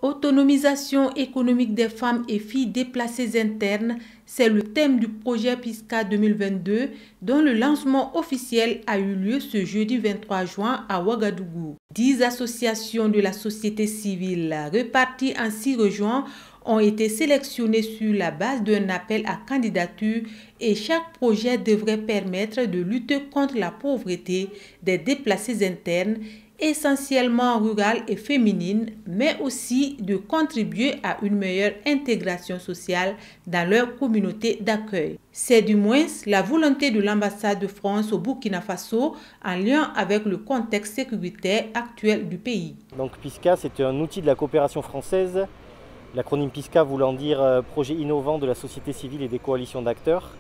Autonomisation économique des femmes et filles déplacées internes, c'est le thème du projet PISCA 2022 dont le lancement officiel a eu lieu ce jeudi 23 juin à Ouagadougou. 10 associations de la société civile réparties en 6 régions ont été sélectionnées sur la base d'un appel à candidature et chaque projet devrait permettre de lutter contre la pauvreté des déplacés internes, essentiellement rurales et féminines, mais aussi de contribuer à une meilleure intégration sociale dans leur communauté d'accueil. C'est du moins la volonté de l'ambassade de France au Burkina Faso en lien avec le contexte sécuritaire actuel du pays. Donc PISCA, c'est un outil de la coopération française, l'acronyme PISCA voulant dire projet innovant de la société civile et des coalitions d'acteurs.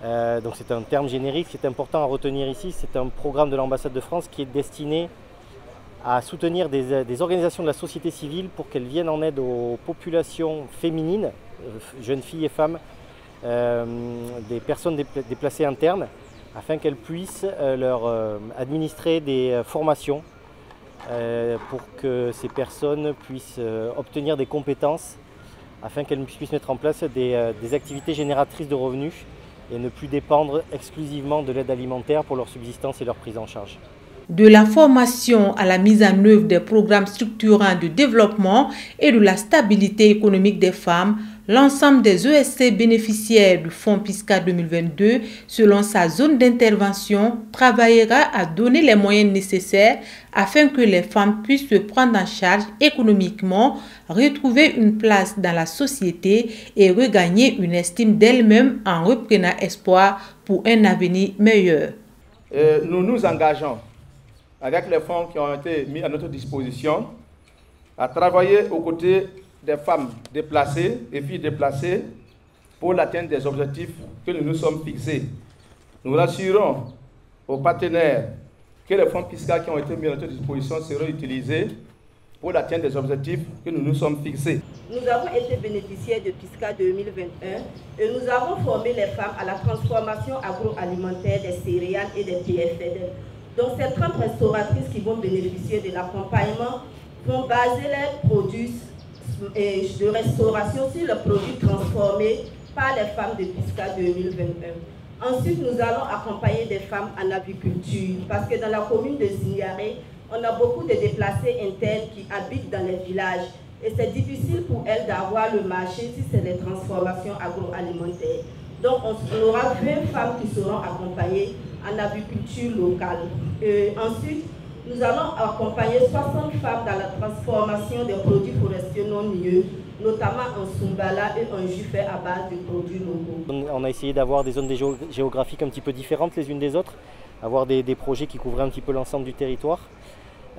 Donc c'est un terme générique, ce qui est important à retenir ici, c'est un programme de l'ambassade de France qui est destiné à soutenir des organisations de la société civile pour qu'elles viennent en aide aux populations féminines, jeunes filles et femmes, des personnes déplacées internes, afin qu'elles puissent leur administrer des formations pour que ces personnes puissent obtenir des compétences, afin qu'elles puissent mettre en place des activités génératrices de revenus et ne plus dépendre exclusivement de l'aide alimentaire pour leur subsistance et leur prise en charge. De la formation à la mise en œuvre des programmes structurants de développement et de la stabilité économique des femmes, l'ensemble des ESC bénéficiaires du fonds PISCA 2022, selon sa zone d'intervention, travaillera à donner les moyens nécessaires afin que les femmes puissent se prendre en charge économiquement, retrouver une place dans la société et regagner une estime d'elles-mêmes en reprenant espoir pour un avenir meilleur. Nous nous engageons avec les fonds qui ont été mis à notre disposition, à travailler aux côtés des femmes déplacées et filles déplacées pour l'atteinte des objectifs que nous nous sommes fixés. Nous rassurons aux partenaires que les fonds PISCA qui ont été mis à notre disposition seront utilisés pour l'atteinte des objectifs que nous nous sommes fixés. Nous avons été bénéficiaires de PISCA 2021 et nous avons formé les femmes à la transformation agroalimentaire des céréales et des PFL. Donc ces 30 restauratrices qui vont bénéficier de l'accompagnement vont baser leurs produits de restauration sur les produits transformés par les femmes de PISCA 2021. Ensuite, nous allons accompagner des femmes en aviculture parce que dans la commune de Zignaré, on a beaucoup de déplacés internes qui habitent dans les villages et c'est difficile pour elles d'avoir le marché si c'est les transformations agroalimentaires. Donc on aura 20 femmes qui seront accompagnées en aviculture locale. Ensuite, nous allons accompagner 60 femmes dans la transformation des produits forestiers non lieux, notamment en Sumbala et en jus fait à base de produits locaux. On a essayé d'avoir des zones géographiques un petit peu différentes les unes des autres, avoir des projets qui couvraient un petit peu l'ensemble du territoire.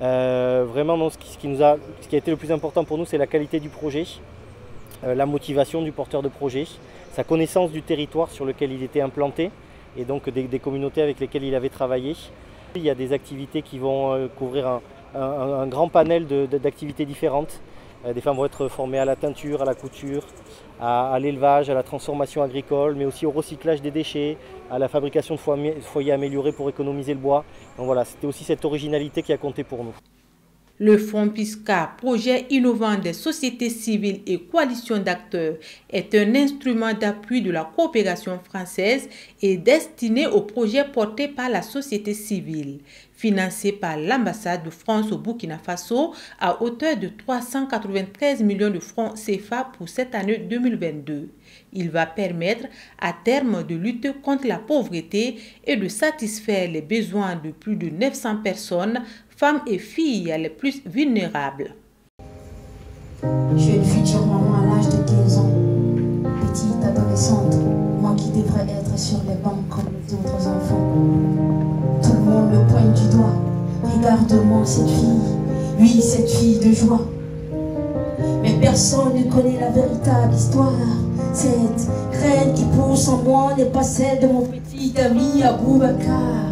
Vraiment, non, ce qui a été le plus important pour nous, c'est la qualité du projet, la motivation du porteur de projet, sa connaissance du territoire sur lequel il était implanté et donc des communautés avec lesquelles il avait travaillé. Il y a des activités qui vont couvrir un grand panel d'activités différentes. Des femmes vont être formées à la teinture, à la couture, à l'élevage, à la transformation agricole, mais aussi au recyclage des déchets, à la fabrication de foyers améliorés pour économiser le bois. Donc voilà, c'était aussi cette originalité qui a compté pour nous. Le fonds PISCA, projet innovant des sociétés civiles et coalitions d'acteurs, est un instrument d'appui de la coopération française et destiné aux projets portés par la société civile, financé par l'ambassade de France au Burkina Faso à hauteur de 393 millions de francs CFA pour cette année 2022. Il va permettre à terme de lutter contre la pauvreté et de satisfaire les besoins de plus de 900 personnes, femmes et filles les plus vulnérables. Jeune future maman à l'âge de 15 ans, petite adolescente, moi qui devrais être sur les bancs comme les autres enfants. Tout le monde me pointe du doigt, regarde-moi cette fille, oui cette fille de joie. Mais personne ne connaît la véritable histoire. Cette graine qui pousse en moi n'est pas celle de mon petit ami Aboubacar.